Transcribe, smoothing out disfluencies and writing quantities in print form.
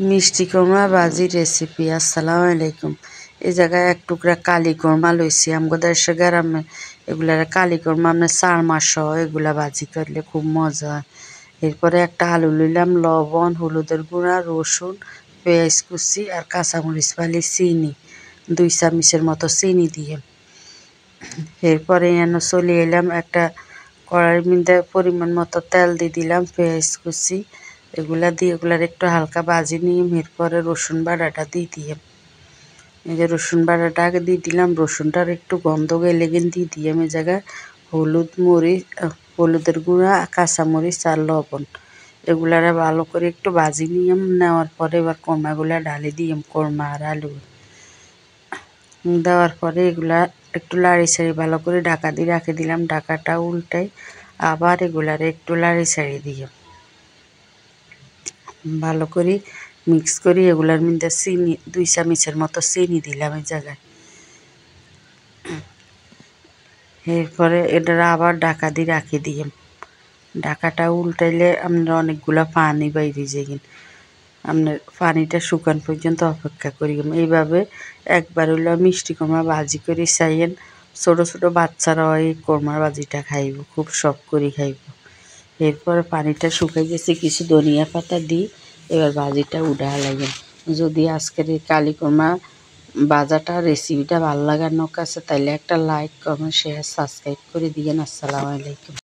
মিষ্টি কোরমা ভাজি রেসিপি। আসসালামু আলাইকুম। এই জায়গায় এক টুকরা কালি কোরমা লইছি। আমগো দেশে গ্রামে এগুলার কালি কোরমা আপনার 4 মাস এগুলা ভাজি করলে খুব মজা হয়। এরপরে একটা আলু লইলাম, লবণ, হলুদের গুঁড়া, রসুন, পেঁয়াজ কুচি আর কাঁচামরিচ ফালি, চিনি 2 চামচের মতো চিনি দিয়ে। এরপরে চলে এলাম একটা কড়াইয়ের মধ্যে পরিমাণ মতো তেল দিয়ে দিলাম, পেঁয়াজ কুচি এগুলা দিয়ে এগুলার একটু হালকা ভাজি নিয়ে এরপরে রসুন বাটাটা দিয়ে দিয়ে এই যে রসুন বাটাটা আগে দিয়ে দিলাম। রসুনটার একটু গন্ধ গেলে দিয়ে দিয়ে এই জায়গায় হলুদের গুঁড়া, কাঁচামরিচ আর লবণ এগুলারে ভালো করে একটু ভাজি নিয়ে নেওয়ার পরে এবার কোরমাগুলা ঢালি দিয়ে কোরমা আর আলু দেওয়ার পরে এগুলা একটু লাড়ি ছাড়ি ভালো করে ঢাকা দিয়ে রাখে দিলাম। ঢাকাটা উল্টাই আবার এগুলারে একটু লাড়ি ছাড়ি দিয়ে ভালো করে মিক্স করি। এগুলার মধ্যে চিনি 2 চামচের মতো চিনি দিলাম এই জায়গায়। এরপরে এটা আবার ঢাকা দিয়ে রাখি দিয়ে ঢাকাটা উল্টাইলে আপনার অনেকগুলো পানি বাইরে যায়। আপনার পানিটা শুকান পর্যন্ত অপেক্ষা করি। এইভাবে একবার হইলে মিষ্টি কোরমা ভাজি করে চাইয়েন। ছোটো ছোটো বাচ্চারা এই কোরমার ভাজিটা খাইব, খুব শখ করে খাইব। এরপরে পানিটা শুকাই গেছে, কিছু ধনিয়া পাতা দিই এবার ভাজিটা উঠা লাগেন। যদি আজকের এই কালি কোরমা ভাজাটা রেসিপিটা ভালো লাগার কাছে তাইলে একটা লাইক, কমেন্ট, শেয়ার, সাবস্ক্রাইব করে দিয়েন। আসসালামু আলাইকুম।